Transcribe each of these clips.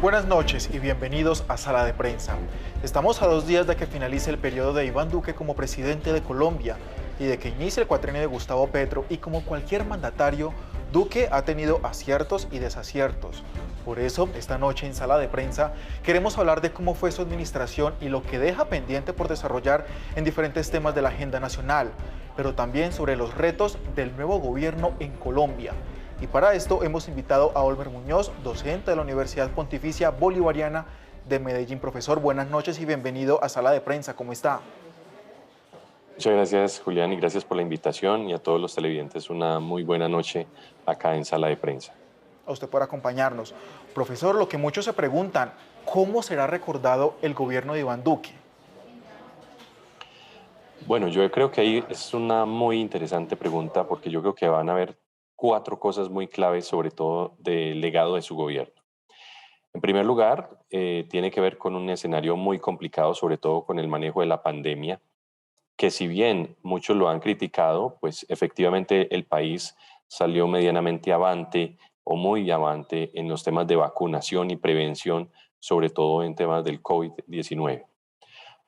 Buenas noches y bienvenidos a Sala de Prensa. Estamos a 2 días de que finalice el periodo de Iván Duque como presidente de Colombia y de que inicie el cuatrienio de Gustavo Petro, y como cualquier mandatario, Duque ha tenido aciertos y desaciertos. Por eso, esta noche en Sala de Prensa queremos hablar de cómo fue su administración y lo que deja pendiente por desarrollar en diferentes temas de la agenda nacional, pero también sobre los retos del nuevo gobierno en Colombia. Y para esto hemos invitado a Olmer Muñoz, docente de la Universidad Pontificia Bolivariana de Medellín. Profesor, buenas noches y bienvenido a Sala de Prensa. ¿Cómo está? Muchas gracias, Julián, y gracias por la invitación, y a todos los televidentes una muy buena noche acá en Sala de Prensa. A usted por acompañarnos. Profesor, lo que muchos se preguntan, ¿cómo será recordado el gobierno de Iván Duque? Bueno, yo creo que ahí es una muy interesante pregunta, porque yo creo que van a haber 4 cosas muy claves, sobre todo del legado de su gobierno. En primer lugar, tiene que ver con un escenario muy complicado, sobre todo con el manejo de la pandemia, que si bien muchos lo han criticado, pues efectivamente el país salió medianamente avante o muy avante en los temas de vacunación y prevención, sobre todo en temas del COVID-19.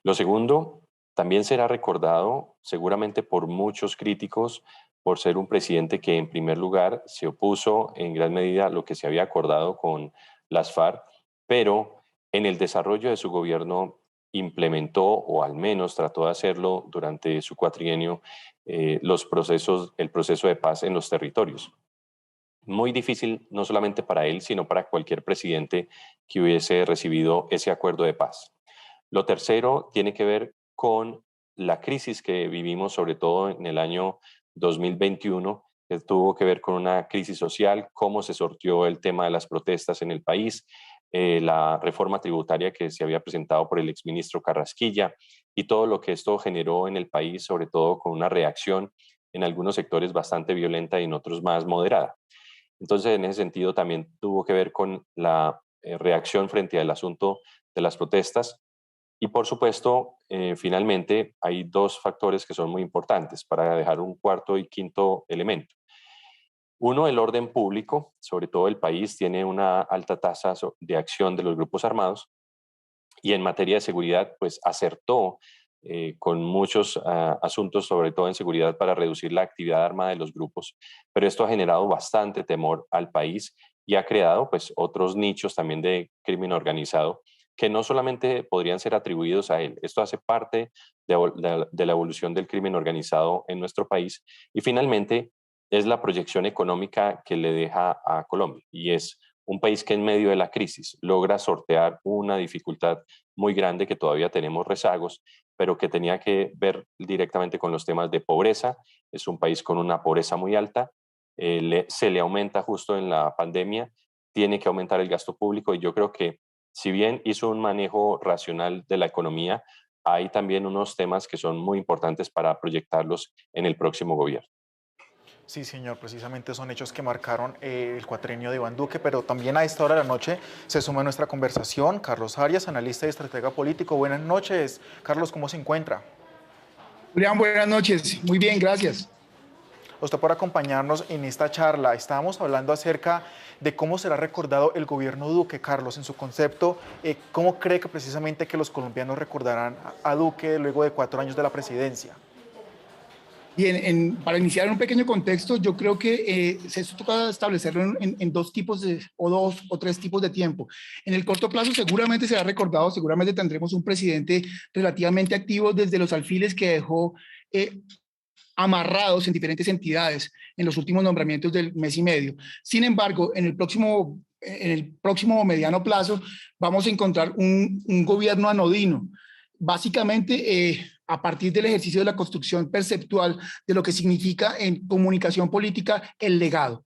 Lo segundo, también será recordado seguramente por muchos críticos por ser un presidente que en primer lugar se opuso en gran medida a lo que se había acordado con las FARC, pero en el desarrollo de su gobierno implementó, o al menos trató de hacerlo durante su cuatrienio, el proceso de paz en los territorios. Muy difícil no solamente para él, sino para cualquier presidente que hubiese recibido ese acuerdo de paz. Lo tercero tiene que ver con la crisis que vivimos, sobre todo en el año 2021, que tuvo que ver con una crisis social, cómo se sortió el tema de las protestas en el país, la reforma tributaria que se había presentado por el exministro Carrasquilla, y todo lo que esto generó en el país, sobre todo con una reacción en algunos sectores bastante violenta y en otros más moderada. Entonces, en ese sentido, también tuvo que ver con la reacción frente al asunto de las protestas. Y por supuesto, finalmente, hay 2 factores que son muy importantes para dejar un cuarto y quinto elemento. Uno, el orden público, sobre todo el país tiene una alta tasa de acción de los grupos armados, y en materia de seguridad, pues acertó con muchos asuntos, sobre todo en seguridad, para reducir la actividad armada de los grupos, pero esto ha generado bastante temor al país y ha creado pues otros nichos también de crimen organizado que no solamente podrían ser atribuidos a él. Esto hace parte de la evolución del crimen organizado en nuestro país, y finalmente es la proyección económica que le deja a Colombia, y es un país que en medio de la crisis logra sortear una dificultad muy grande, que todavía tenemos rezagos, pero que tenía que ver directamente con los temas de pobreza. Es un país con una pobreza muy alta, se le aumenta justo en la pandemia, tiene que aumentar el gasto público, y yo creo que si bien hizo un manejo racional de la economía, hay también unos temas que son muy importantes para proyectarlos en el próximo gobierno. Sí, señor, precisamente son hechos que marcaron el cuatrienio de Iván Duque, pero también a esta hora de la noche se suma a nuestra conversación Carlos Arias, analista y estratega político. Buenas noches, Carlos, ¿cómo se encuentra? Julián, buenas noches. Muy bien, gracias. A usted por acompañarnos en esta charla. Estábamos hablando acerca de cómo será recordado el gobierno Duque. Carlos, en su concepto, ¿cómo cree que precisamente que los colombianos recordarán a Duque luego de 4 años de la presidencia? Bien, para iniciar un pequeño contexto, yo creo que se toca establecerlo en 2 tipos o 2 o 3 tipos de tiempo. En el corto plazo seguramente será recordado, seguramente tendremos un presidente relativamente activo desde los alfiles que dejó amarrados en diferentes entidades en los últimos nombramientos del mes y medio. Sin embargo, en el próximo mediano plazo vamos a encontrar un gobierno anodino, básicamente a partir del ejercicio de la construcción perceptual de lo que significa en comunicación política el legado.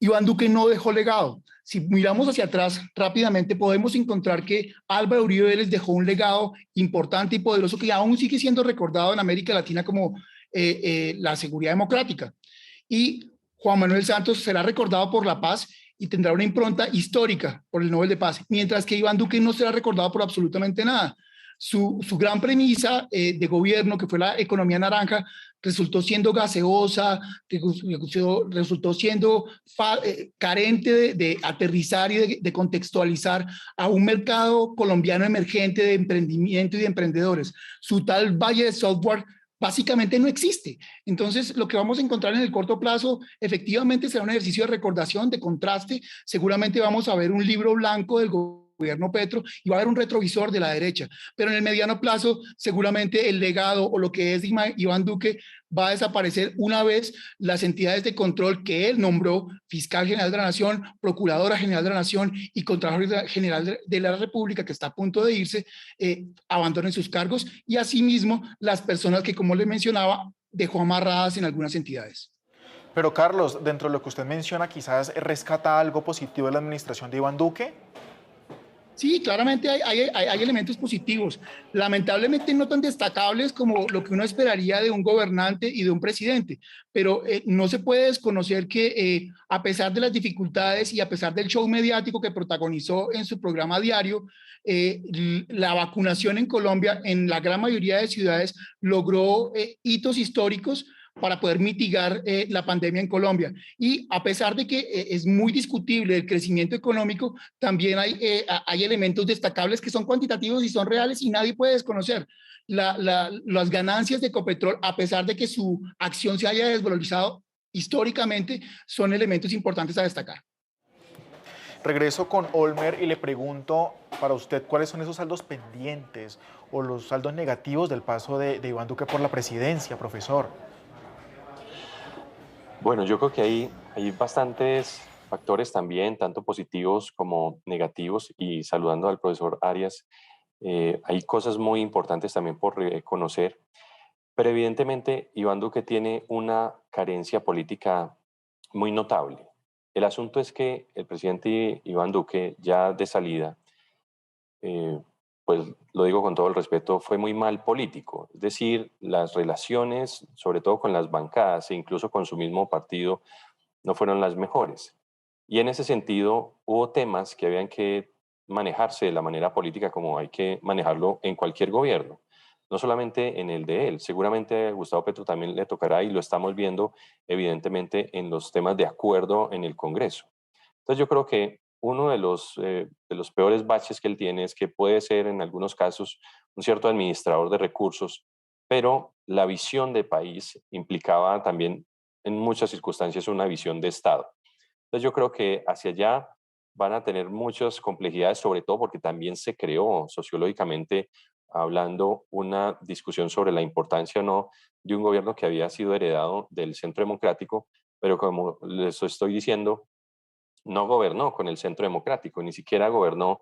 Iván Duque no dejó legado. Si miramos hacia atrás rápidamente, podemos encontrar que Álvaro Uribe Vélez dejó un legado importante y poderoso que aún sigue siendo recordado en América Latina como la seguridad democrática. Y Juan Manuel Santos será recordado por la paz y tendrá una impronta histórica por el Nobel de Paz, mientras que Iván Duque no será recordado por absolutamente nada. Su gran premisa de gobierno, que fue la economía naranja, resultó siendo gaseosa, resultó siendo carente de aterrizar y de contextualizar a un mercado colombiano emergente de emprendimiento y de emprendedores. Su tal valle de software básicamente no existe. Entonces, lo que vamos a encontrar en el corto plazo efectivamente será un ejercicio de recordación, de contraste. Seguramente vamos a ver un libro blanco del gobierno Petro y va a haber un retrovisor de la derecha. Pero en el mediano plazo, seguramente el legado o lo que es Iván Duque va a desaparecer una vez las entidades de control que él nombró, Fiscal General de la Nación, Procuradora General de la Nación y Contralor General de la República, que está a punto de irse, abandonen sus cargos, y asimismo las personas que, como le mencionaba, dejó amarradas en algunas entidades. Pero Carlos, dentro de lo que usted menciona, quizás rescata algo positivo de la administración de Iván Duque. Sí, claramente hay elementos positivos, lamentablemente no tan destacables como lo que uno esperaría de un gobernante y de un presidente, pero no se puede desconocer que a pesar de las dificultades y a pesar del show mediático que protagonizó en su programa diario, la vacunación en Colombia en la gran mayoría de ciudades logró hitos históricos para poder mitigar la pandemia en Colombia. Y a pesar de que es muy discutible el crecimiento económico, también hay elementos destacables que son cuantitativos y son reales y nadie puede desconocer. Las ganancias de Ecopetrol, a pesar de que su acción se haya desvalorizado históricamente, son elementos importantes a destacar. Regreso con Olmer y le pregunto para usted cuáles son esos saldos pendientes o los saldos negativos del paso de Iván Duque por la presidencia, profesor. Bueno, yo creo que hay bastantes factores también, tanto positivos como negativos, y saludando al profesor Arias, hay cosas muy importantes también por reconocer, pero evidentemente Iván Duque tiene una carencia política muy notable. El asunto es que el presidente Iván Duque, ya de salida, pues lo digo con todo el respeto, fue muy mal político. Es decir, las relaciones, sobre todo con las bancadas e incluso con su mismo partido, no fueron las mejores. Y en ese sentido, hubo temas que habían que manejarse de la manera política como hay que manejarlo en cualquier gobierno, no solamente en el de él. Seguramente a Gustavo Petro también le tocará, y lo estamos viendo evidentemente en los temas de acuerdo en el Congreso. Entonces yo creo que uno de los peores baches que él tiene es que puede ser en algunos casos un cierto administrador de recursos, pero la visión de país implicaba también en muchas circunstancias una visión de Estado. Entonces yo creo que hacia allá van a tener muchas complejidades, sobre todo porque también se creó sociológicamente hablando una discusión sobre la importancia o no de un gobierno que había sido heredado del Centro Democrático, pero como les estoy diciendo, no gobernó con el Centro Democrático, ni siquiera gobernó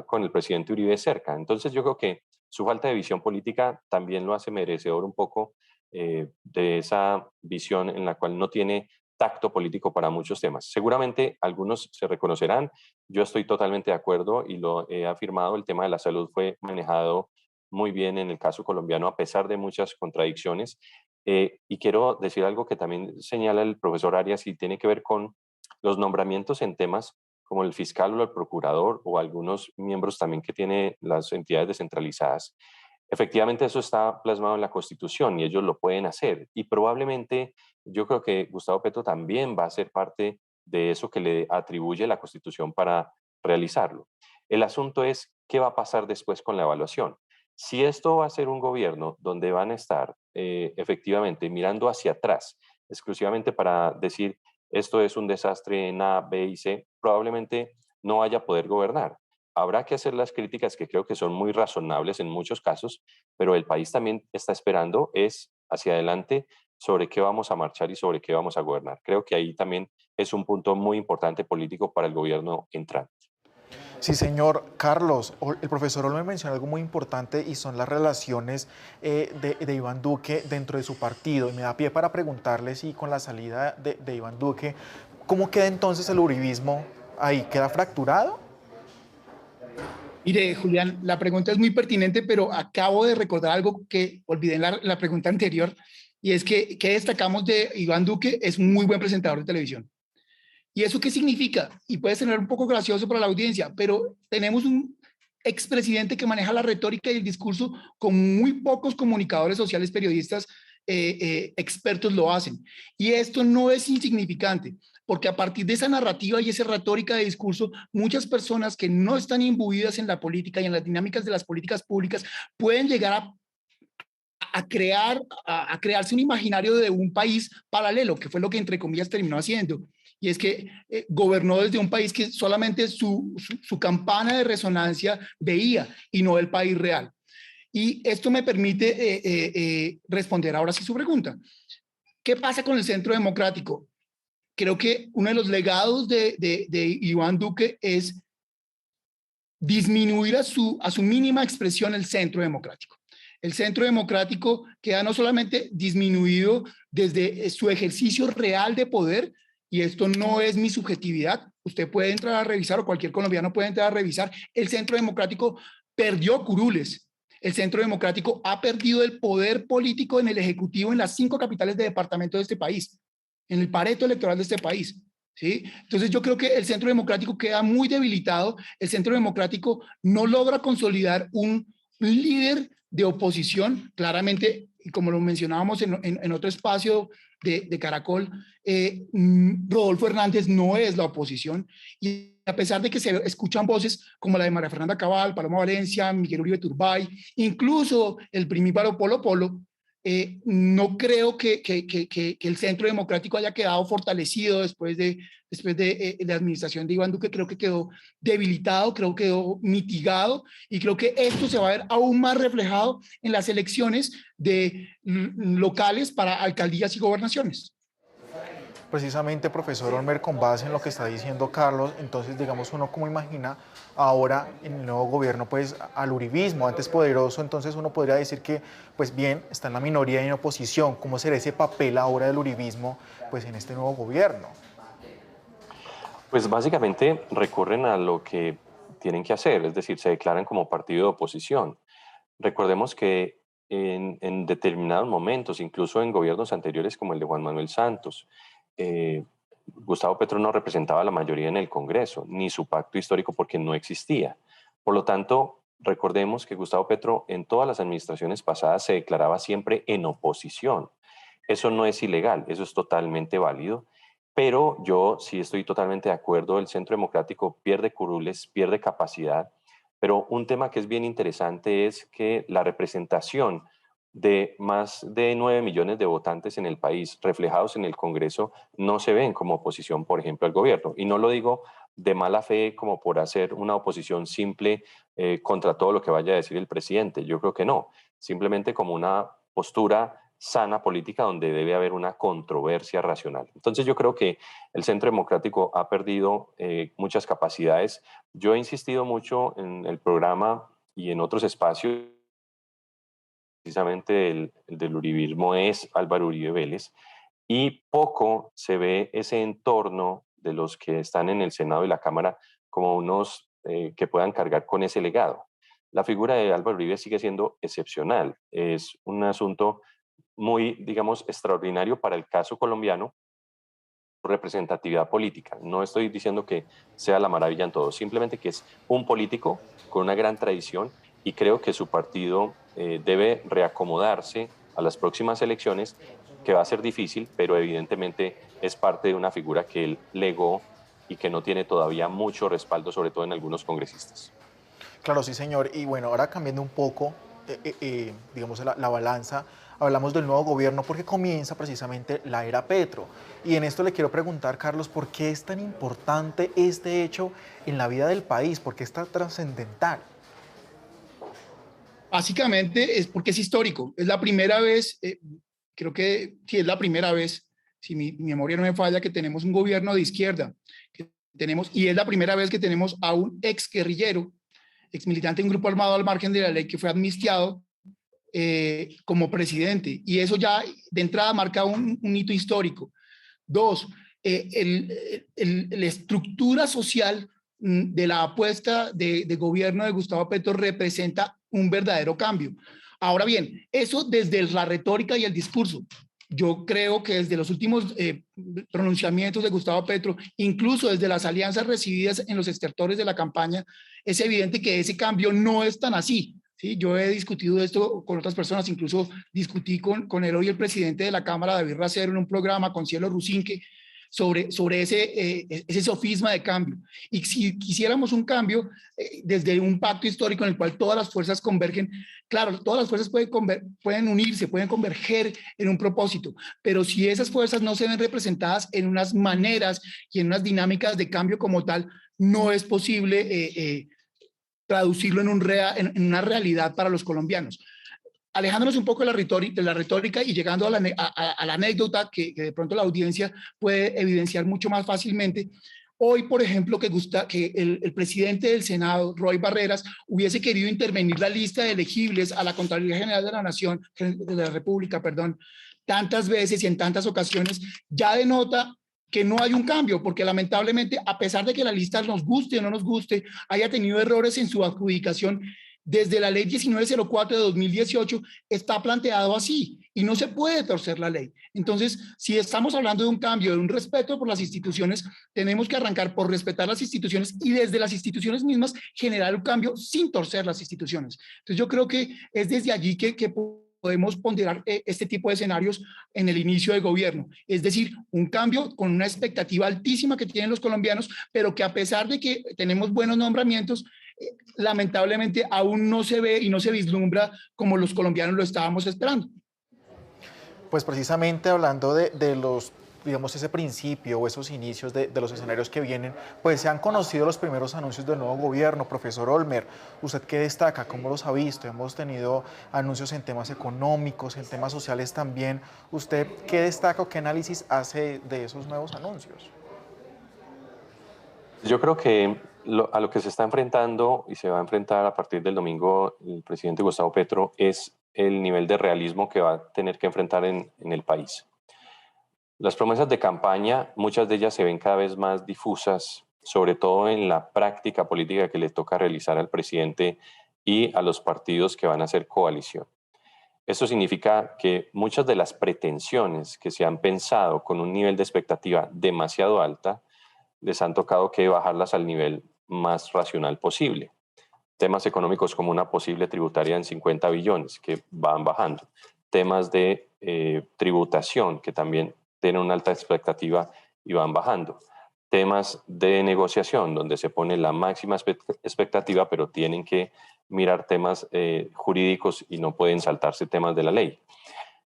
con el presidente Uribe cerca. Entonces yo creo que su falta de visión política también lo hace merecedor un poco de esa visión en la cual no tiene tacto político para muchos temas. Seguramente algunos se reconocerán, yo estoy totalmente de acuerdo y lo he afirmado, el tema de la salud fue manejado muy bien en el caso colombiano a pesar de muchas contradicciones. Y quiero decir algo que también señala el profesor Arias y tiene que ver con los nombramientos en temas como el fiscal o el procurador o algunos miembros también que tienen las entidades descentralizadas. Efectivamente, eso está plasmado en la Constitución y ellos lo pueden hacer. Y probablemente yo creo que Gustavo Petro también va a ser parte de eso que le atribuye la Constitución para realizarlo. El asunto es qué va a pasar después con la evaluación. Si esto va a ser un gobierno donde van a estar efectivamente mirando hacia atrás, exclusivamente para decir esto es un desastre en A, B y C, probablemente no vaya a poder gobernar. Habrá que hacer las críticas que creo que son muy razonables en muchos casos, pero el país también está esperando es hacia adelante sobre qué vamos a marchar y sobre qué vamos a gobernar. Creo que ahí también es un punto muy importante político para el gobierno entrante. Sí, señor Carlos, el profesor Olmer mencionó algo muy importante y son las relaciones de Iván Duque dentro de su partido. Y me da pie para preguntarle si con la salida de Iván Duque, ¿cómo queda entonces el uribismo ahí? ¿Queda fracturado? Mire, Julián, la pregunta es muy pertinente, pero acabo de recordar algo que olvidé en la pregunta anterior, y es que destacamos de Iván Duque, es un muy buen presentador de televisión. ¿Y eso qué significa? Y puede ser un poco gracioso para la audiencia, pero tenemos un expresidente que maneja la retórica y el discurso con muy pocos comunicadores sociales periodistas expertos lo hacen. Y esto no es insignificante, porque a partir de esa narrativa y esa retórica de discurso, muchas personas que no están imbuidas en la política y en las dinámicas de las políticas públicas pueden llegar a crearse un imaginario de un país paralelo, que fue lo que entre comillas terminó haciendo. Y es que gobernó desde un país que solamente su campana de resonancia veía y no el país real. Y esto me permite responder ahora sí su pregunta. ¿Qué pasa con el Centro Democrático? Creo que uno de los legados de Iván Duque es disminuir a su mínima expresión el Centro Democrático. El Centro Democrático queda no solamente disminuido desde su ejercicio real de poder, y esto no es mi subjetividad, usted puede entrar a revisar, o cualquier colombiano puede entrar a revisar, el Centro Democrático perdió curules. El Centro Democrático ha perdido el poder político en el Ejecutivo en las 5 capitales de departamento de este país, en el pareto electoral de este país. ¿Sí? Entonces yo creo que el Centro Democrático queda muy debilitado, el Centro Democrático no logra consolidar un líder de oposición, claramente, y como lo mencionábamos en otro espacio de Caracol, Rodolfo Hernández no es la oposición, y a pesar de que se escuchan voces como la de María Fernanda Cabal, Paloma Valencia, Miguel Uribe Turbay, incluso el primíparo Polo Polo, no creo que el Centro Democrático haya quedado fortalecido después de la administración de Iván Duque. Creo que quedó debilitado, creo que quedó mitigado, y creo que esto se va a ver aún más reflejado en las elecciones locales para alcaldías y gobernaciones. Precisamente, profesor Olmer, con base en lo que está diciendo Carlos, entonces, digamos, uno como imagina ahora en el nuevo gobierno, pues, al uribismo, antes poderoso, entonces uno podría decir que, pues bien, está en la minoría y en oposición. ¿Cómo será ese papel ahora del uribismo, pues, en este nuevo gobierno? Pues básicamente recurren a lo que tienen que hacer, es decir, se declaran como partido de oposición. Recordemos que en determinados momentos, incluso en gobiernos anteriores como el de Juan Manuel Santos, Gustavo Petro no representaba la mayoría en el Congreso, ni su pacto histórico, porque no existía. Por lo tanto, recordemos que Gustavo Petro en todas las administraciones pasadas se declaraba siempre en oposición. Eso no es ilegal, eso es totalmente válido, pero yo sí estoy totalmente de acuerdo, el Centro Democrático pierde curules, pierde capacidad, pero un tema que es bien interesante es que la representación de más de 9 millones de votantes en el país reflejados en el Congreso no se ven como oposición, por ejemplo, al gobierno. Y no lo digo de mala fe como por hacer una oposición simple contra todo lo que vaya a decir el presidente. Yo creo que no. Simplemente como una postura sana política donde debe haber una controversia racional. Entonces yo creo que el Centro Democrático ha perdido muchas capacidades. Yo he insistido mucho en el programa y en otros espacios. Precisamente el del uribismo es Álvaro Uribe Vélez, y poco se ve ese entorno de los que están en el Senado y la Cámara como unos que puedan cargar con ese legado. La figura de Álvaro Uribe sigue siendo excepcional, es un asunto muy, digamos, extraordinario para el caso colombiano, representatividad política. No estoy diciendo que sea la maravilla en todo, simplemente que es un político con una gran tradición, y creo que su partido debe reacomodarse a las próximas elecciones, que va a ser difícil, pero evidentemente es parte de una figura que él legó y que no tiene todavía mucho respaldo, sobre todo en algunos congresistas. Claro, sí, señor. Y bueno, ahora cambiando un poco, digamos, la balanza, hablamos del nuevo gobierno porque comienza precisamente la era Petro. Y en esto le quiero preguntar, Carlos, ¿por qué es tan importante este hecho en la vida del país? ¿Por qué es tan trascendental? Básicamente es porque es histórico. Es la primera vez, creo que sí es la primera vez, si mi memoria no me falla, que tenemos un gobierno de izquierda. Y es la primera vez que tenemos a un ex guerrillero, ex militante de un grupo armado al margen de la ley, que fue amnistiado como presidente. Y eso ya de entrada marca un hito histórico. Dos, la estructura social de la apuesta de gobierno de Gustavo Petro representa un verdadero cambio. Ahora bien, eso desde la retórica y el discurso. Yo creo que desde los últimos pronunciamientos de Gustavo Petro, incluso desde las alianzas recibidas en los estertores de la campaña, es evidente que ese cambio no es tan así. ¿sí? Yo he discutido esto con otras personas, incluso discutí con el hoy el presidente de la Cámara, David Racero, en un programa con Cielo Rusinque, sobre ese sofisma de cambio. Y si quisiéramos un cambio desde un pacto histórico en el cual todas las fuerzas convergen, claro, todas las fuerzas pueden unirse, pueden converger en un propósito, pero si esas fuerzas no se ven representadas en unas maneras y en unas dinámicas de cambio como tal, no es posible traducirlo en una realidad para los colombianos. Alejándonos un poco de la retórica y llegando a la anécdota que de pronto la audiencia puede evidenciar mucho más fácilmente. Hoy, por ejemplo, que el presidente del Senado, Roy Barreras, hubiese querido intervenir la lista de elegibles a la Contraloría General de la Nación, de la República, perdón, tantas veces y en tantas ocasiones, ya denota que no hay un cambio, porque lamentablemente, a pesar de que la lista nos guste o no nos guste, haya tenido errores en su adjudicación, desde la ley 1904 de 2018 está planteado así y no se puede torcer la ley. Entonces, si estamos hablando de un cambio, de un respeto por las instituciones, tenemos que arrancar por respetar las instituciones y desde las instituciones mismas generar un cambio sin torcer las instituciones. Entonces, yo creo que es desde allí que podemos ponderar este tipo de escenarios en el inicio del gobierno. Es decir, un cambio con una expectativa altísima que tienen los colombianos, pero que a pesar de que tenemos buenos nombramientos, lamentablemente aún no se ve y no se vislumbra como los colombianos lo estábamos esperando. Pues precisamente hablando de los, digamos, ese principio o esos inicios de los escenarios que vienen, pues se han conocido los primeros anuncios del nuevo gobierno. Profesor Olmer, ¿usted qué destaca? ¿Cómo los ha visto? Hemos tenido anuncios en temas económicos, en temas sociales también. ¿Usted qué destaca o qué análisis hace de esos nuevos anuncios? Yo creo que a lo que se está enfrentando y se va a enfrentar a partir del domingo el presidente Gustavo Petro es el nivel de realismo que va a tener que enfrentar en el país. Las promesas de campaña, muchas de ellas se ven cada vez más difusas, sobre todo en la práctica política que le toca realizar al presidente y a los partidos que van a hacer coalición. Esto significa que muchas de las pretensiones que se han pensado con un nivel de expectativa demasiado alta, les han tocado que bajarlas al nivel más racional posible. Temas económicos como una posible tributaria en 50 billones que van bajando. Temas de tributación que también tienen una alta expectativa y van bajando. Temas de negociación donde se pone la máxima expectativa pero tienen que mirar temas jurídicos y no pueden saltarse temas de la ley.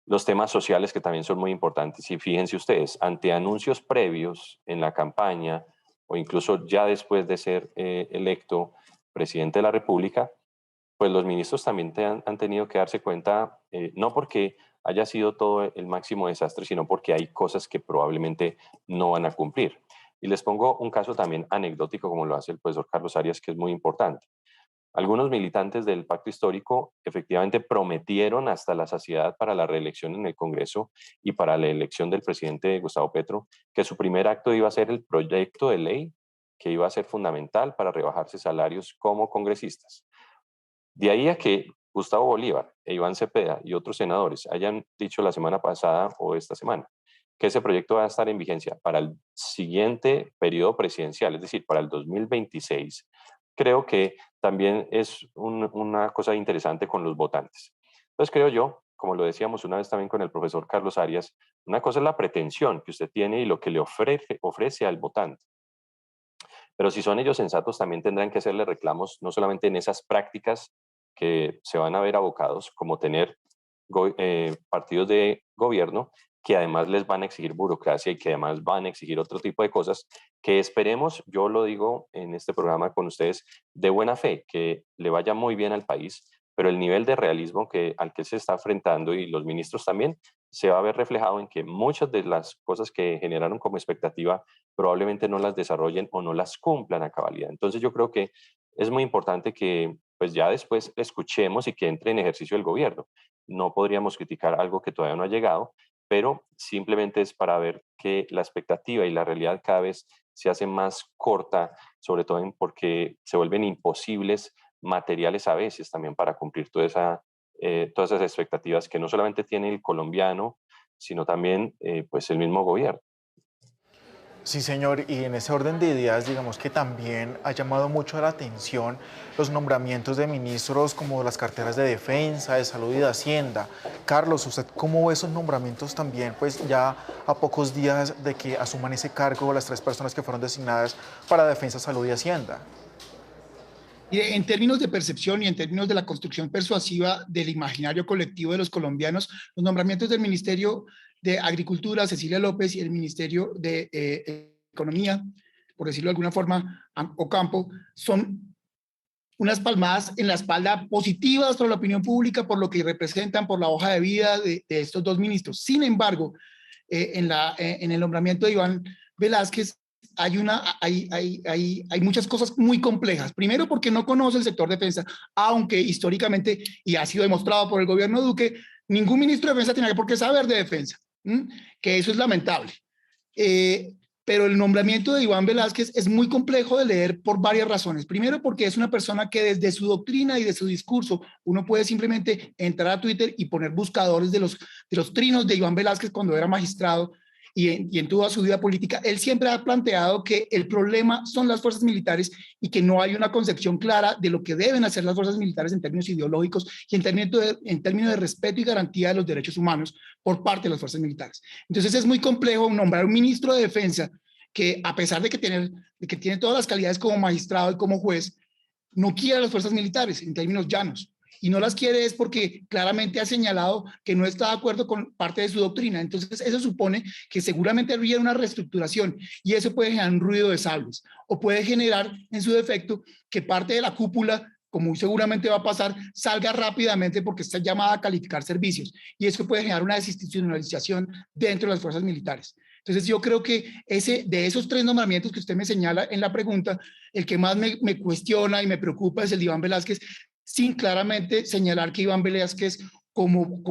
Los temas sociales que también son muy importantes y fíjense ustedes, ante anuncios previos en la campaña o incluso ya después de ser electo presidente de la República, pues los ministros también han tenido que darse cuenta, no porque haya sido todo el máximo desastre, sino porque hay cosas que probablemente no van a cumplir. Y les pongo un caso también anecdótico, como lo hace el profesor Carlos Arias, que es muy importante. Algunos militantes del pacto histórico efectivamente prometieron hasta la saciedad para la reelección en el Congreso y para la elección del presidente Gustavo Petro que su primer acto iba a ser el proyecto de ley que iba a ser fundamental para rebajarse salarios como congresistas. De ahí a que Gustavo Bolívar e Iván Cepeda y otros senadores hayan dicho la semana pasada o esta semana que ese proyecto va a estar en vigencia para el siguiente periodo presidencial, es decir, para el 2026, creo que también es una cosa interesante con los votantes. Entonces creo yo, como lo decíamos una vez también con el profesor Carlos Arias, una cosa es la pretensión que usted tiene y lo que le ofrece al votante. Pero si son ellos sensatos, también tendrán que hacerle reclamos, no solamente en esas prácticas que se van a ver abocados, como tener partidos de gobierno que además les van a exigir burocracia y que además van a exigir otro tipo de cosas que esperemos, yo lo digo en este programa con ustedes, de buena fe, que le vaya muy bien al país, pero el nivel de realismo al que se está enfrentando y los ministros también se va a ver reflejado en que muchas de las cosas que generaron como expectativa probablemente no las desarrollen o no las cumplan a cabalidad. Entonces yo creo que es muy importante que pues ya después escuchemos y que entre en ejercicio el gobierno. No podríamos criticar algo que todavía no ha llegado, pero simplemente es para ver que la expectativa y la realidad cada vez se hace más corta, sobre todo porque se vuelven imposibles materiales a veces también para cumplir todas esas expectativas que no solamente tiene el colombiano, sino también pues el mismo gobierno. Sí, señor, y en ese orden de ideas, digamos que también ha llamado mucho la atención los nombramientos de ministros como las carteras de Defensa, de Salud y de Hacienda. Carlos, ¿usted cómo ve esos nombramientos también, pues ya a pocos días de que asuman ese cargo las tres personas que fueron designadas para Defensa, Salud y Hacienda? Y en términos de percepción y en términos de la construcción persuasiva del imaginario colectivo de los colombianos, los nombramientos del Ministerio de Agricultura, Cecilia López, y el Ministerio de Economía, por decirlo de alguna forma, Ocampo, son unas palmadas en la espalda positivas para la opinión pública por lo que representan, por la hoja de vida de estos dos ministros. Sin embargo, en el nombramiento de Iván Velázquez hay muchas cosas muy complejas. Primero, porque no conoce el sector defensa, aunque históricamente, y ha sido demostrado por el gobierno Duque, ningún ministro de defensa tiene por qué saber de defensa, que eso es lamentable. Eh, pero el nombramiento de Iván Velázquez es muy complejo de leer por varias razones. Primero, porque es una persona que desde su doctrina y de su discurso, uno puede simplemente entrar a Twitter y poner buscadores de los trinos de Iván Velázquez cuando era magistrado y en toda su vida política. Él siempre ha planteado que el problema son las fuerzas militares y que no hay una concepción clara de lo que deben hacer las fuerzas militares en términos ideológicos y en términos de respeto y garantía de los derechos humanos por parte de las fuerzas militares. Entonces es muy complejo nombrar un ministro de defensa que, a pesar de que tiene todas las calidades como magistrado y como juez, no quiere a las fuerzas militares en términos llanos. Y no las quiere es porque claramente ha señalado que no está de acuerdo con parte de su doctrina. Entonces eso supone que seguramente habría una reestructuración y eso puede generar un ruido de sables o puede generar en su defecto que parte de la cúpula, como seguramente va a pasar, salga rápidamente porque está llamada a calificar servicios y eso puede generar una desinstitucionalización dentro de las fuerzas militares. Entonces yo creo que de esos tres nombramientos que usted me señala en la pregunta, el que más me cuestiona y me preocupa es el de Iván Velázquez, sin claramente señalar que Iván Velázquez como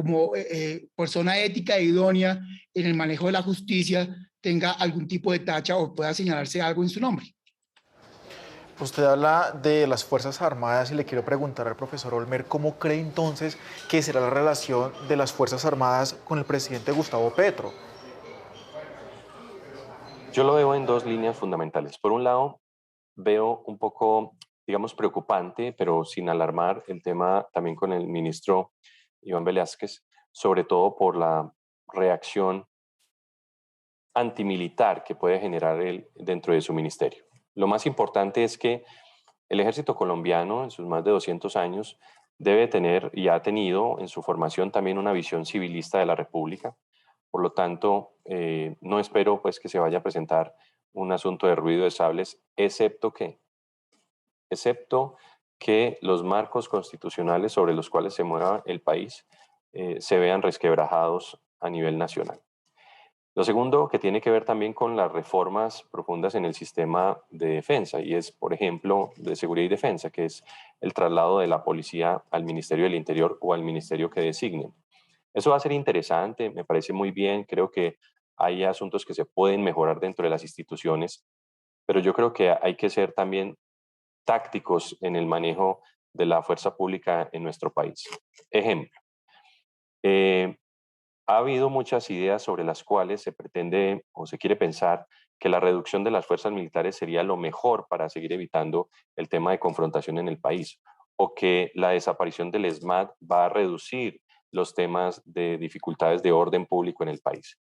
persona ética e idónea en el manejo de la justicia tenga algún tipo de tacha o pueda señalarse algo en su nombre. Usted habla de las Fuerzas Armadas y le quiero preguntar al profesor Olmer cómo cree entonces que será la relación de las Fuerzas Armadas con el presidente Gustavo Petro. Yo lo veo en dos líneas fundamentales. Por un lado, veo un poco, digamos, preocupante, pero sin alarmar, el tema también con el ministro Iván Velázquez, sobre todo por la reacción antimilitar que puede generar él dentro de su ministerio. Lo más importante es que el ejército colombiano, en sus más de 200 años, debe tener y ha tenido en su formación también una visión civilista de la República. Por lo tanto, no espero pues, que se vaya a presentar un asunto de ruido de sables, excepto que los marcos constitucionales sobre los cuales se mueva el país se vean resquebrajados a nivel nacional. Lo segundo, que tiene que ver también con las reformas profundas en el sistema de defensa, y es, por ejemplo, de seguridad y defensa, que es el traslado de la policía al Ministerio del Interior o al ministerio que designen. Eso va a ser interesante, me parece muy bien, creo que hay asuntos que se pueden mejorar dentro de las instituciones, pero yo creo que hay que ser también tácticos en el manejo de la fuerza pública en nuestro país. Ejemplo, ha habido muchas ideas sobre las cuales se pretende o se quiere pensar que la reducción de las fuerzas militares sería lo mejor para seguir evitando el tema de confrontación en el país, o que la desaparición del ESMAD va a reducir los temas de dificultades de orden público en el país.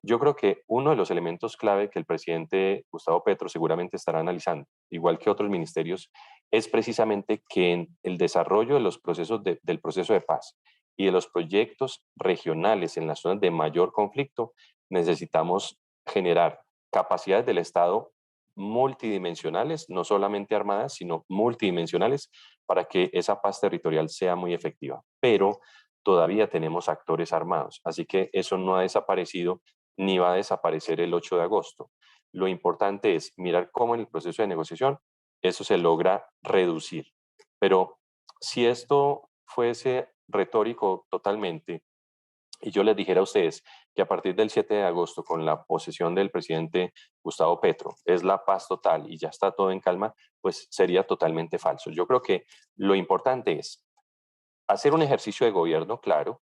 Yo creo que uno de los elementos clave que el presidente Gustavo Petro seguramente estará analizando, igual que otros ministerios, es precisamente que en el desarrollo de los procesos del proceso de paz y de los proyectos regionales en las zonas de mayor conflicto, necesitamos generar capacidades del Estado multidimensionales, no solamente armadas, sino multidimensionales, para que esa paz territorial sea muy efectiva. Pero todavía tenemos actores armados, así que eso no ha desaparecido ni va a desaparecer el 8 de agosto. Lo importante es mirar cómo en el proceso de negociación eso se logra reducir. Pero si esto fuese retórico totalmente, y yo les dijera a ustedes que a partir del 7 de agosto, con la posesión del presidente Gustavo Petro, es la paz total y ya está todo en calma, pues sería totalmente falso. Yo creo que lo importante es hacer un ejercicio de gobierno, claro,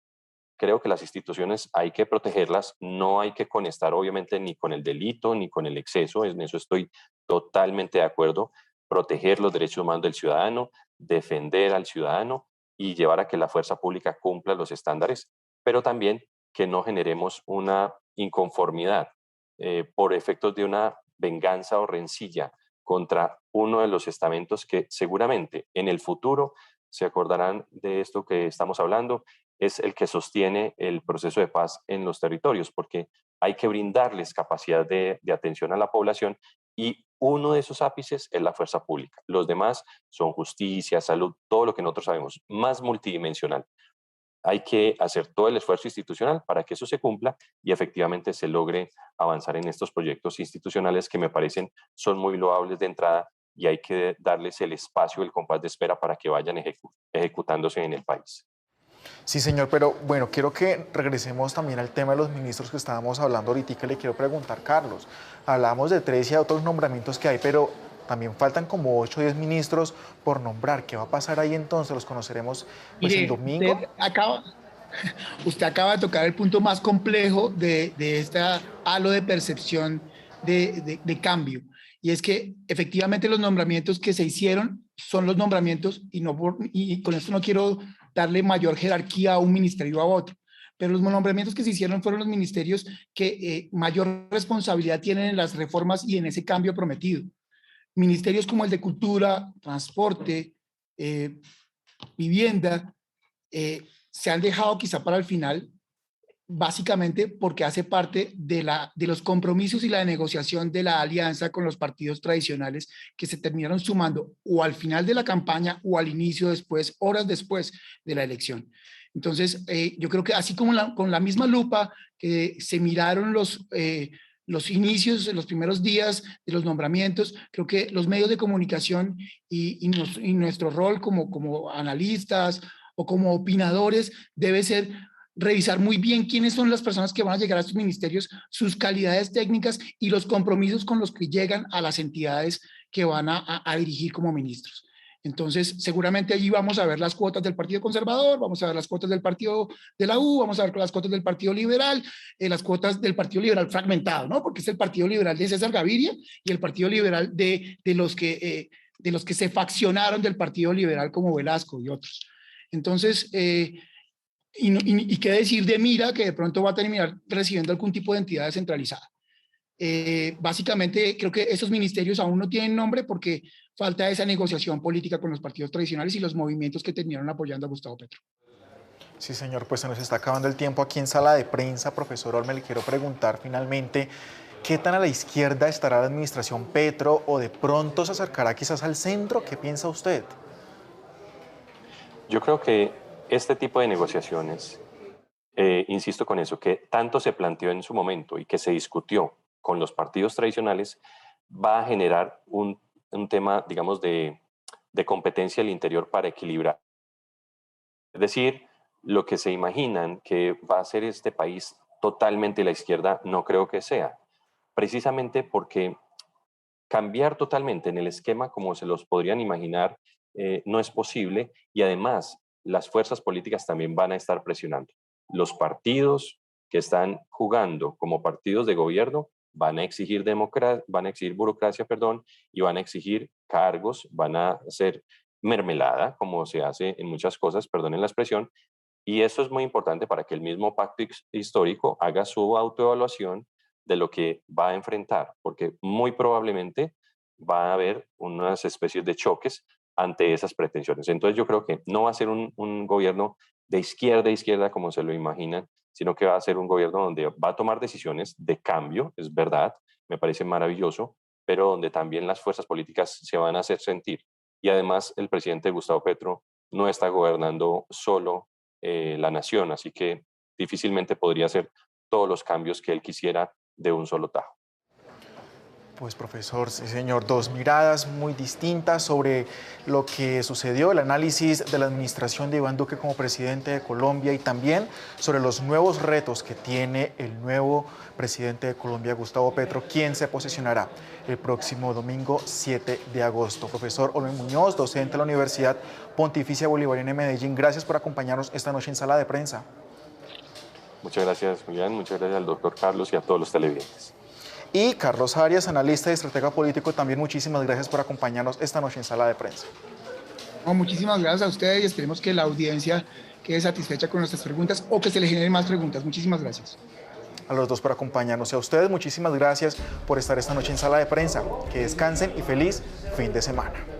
creo que las instituciones hay que protegerlas, no hay que conectar obviamente ni con el delito ni con el exceso, en eso estoy totalmente de acuerdo, proteger los derechos humanos del ciudadano, defender al ciudadano y llevar a que la fuerza pública cumpla los estándares, pero también que no generemos una inconformidad por efectos de una venganza o rencilla contra uno de los estamentos que seguramente en el futuro se acordarán de esto que estamos hablando, es el que sostiene el proceso de paz en los territorios, porque hay que brindarles capacidad de atención a la población y uno de esos ápices es la fuerza pública. Los demás son justicia, salud, todo lo que nosotros sabemos, más multidimensional. Hay que hacer todo el esfuerzo institucional para que eso se cumpla y efectivamente se logre avanzar en estos proyectos institucionales que me parecen son muy loables de entrada y hay que darles el espacio, el compás de espera para que vayan ejecutándose en el país. Sí, señor, pero bueno, quiero que regresemos también al tema de los ministros que estábamos hablando ahorita. Le quiero preguntar, Carlos, hablamos de 13 y de otros nombramientos que hay, pero también faltan como 8 o 10 ministros por nombrar. ¿Qué va a pasar ahí entonces? ¿Los conoceremos pues, el domingo? Usted acaba de tocar el punto más complejo de esta halo de percepción de cambio. Y es que efectivamente los nombramientos que se hicieron son los nombramientos, y con esto no quiero darle mayor jerarquía a un ministerio a otro, pero los nombramientos que se hicieron fueron los ministerios que mayor responsabilidad tienen en las reformas y en ese cambio prometido. Ministerios como el de Cultura, Transporte, Vivienda, se han dejado quizá para el final, básicamente porque hace parte de los compromisos y la negociación de la alianza con los partidos tradicionales que se terminaron sumando o al final de la campaña o al inicio después, horas después de la elección. Entonces, yo creo que así como con la misma lupa que se miraron los inicios, los primeros días de los nombramientos, creo que los medios de comunicación y nuestro rol como analistas o como opinadores debe ser revisar muy bien quiénes son las personas que van a llegar a estos ministerios, sus calidades técnicas y los compromisos con los que llegan a las entidades que van a dirigir como ministros. Entonces, seguramente allí vamos a ver las cuotas del Partido Conservador, vamos a ver las cuotas del Partido de la U, vamos a ver las cuotas del Partido Liberal, las cuotas del Partido Liberal fragmentado, ¿no? Porque es el Partido Liberal de César Gaviria y el Partido Liberal de los que se faccionaron del Partido Liberal como Velasco y otros. Entonces, y qué decir de Mira, que de pronto va a terminar recibiendo algún tipo de entidad descentralizada. Básicamente, creo que esos ministerios aún no tienen nombre porque falta esa negociación política con los partidos tradicionales y los movimientos que terminaron apoyando a Gustavo Petro. Sí, señor, pues se nos está acabando el tiempo aquí en Sala de Prensa. Profesor Olme, le quiero preguntar finalmente, ¿qué tan a la izquierda estará la administración Petro o de pronto se acercará quizás al centro? ¿Qué piensa usted? Yo creo que este tipo de negociaciones, insisto con eso, que tanto se planteó en su momento y que se discutió con los partidos tradicionales, va a generar un tema, digamos, de competencia al interior para equilibrar. Es decir, lo que se imaginan que va a ser este país totalmente la izquierda, no creo que sea. Precisamente porque cambiar totalmente en el esquema como se los podrían imaginar no es posible y además las fuerzas políticas también van a estar presionando. Los partidos que están jugando como partidos de gobierno van a exigir burocracia, y van a exigir cargos, van a hacer mermelada, como se hace en muchas cosas, perdonen la expresión, y eso es muy importante para que el mismo pacto histórico haga su autoevaluación de lo que va a enfrentar, porque muy probablemente va a haber unas especies de choques ante esas pretensiones. Entonces yo creo que no va a ser un gobierno de izquierda como se lo imaginan, sino que va a ser un gobierno donde va a tomar decisiones de cambio, es verdad, me parece maravilloso, pero donde también las fuerzas políticas se van a hacer sentir. Y además el presidente Gustavo Petro no está gobernando solo la nación, así que difícilmente podría hacer todos los cambios que él quisiera de un solo tajo. Pues profesor, sí señor, dos miradas muy distintas sobre lo que sucedió, el análisis de la administración de Iván Duque como presidente de Colombia y también sobre los nuevos retos que tiene el nuevo presidente de Colombia, Gustavo Petro, quien se posesionará el próximo domingo 7 de agosto. Profesor Olme Muñoz, docente de la Universidad Pontificia Bolivariana de Medellín, gracias por acompañarnos esta noche en Sala de Prensa. Muchas gracias, Julián. Muchas gracias al doctor Carlos y a todos los televidentes. Y Carlos Arias, analista y estratega político, también muchísimas gracias por acompañarnos esta noche en Sala de Prensa. No, muchísimas gracias a ustedes y esperemos que la audiencia quede satisfecha con nuestras preguntas o que se le generen más preguntas. Muchísimas gracias. A los dos por acompañarnos y a ustedes muchísimas gracias por estar esta noche en Sala de Prensa. Que descansen y feliz fin de semana.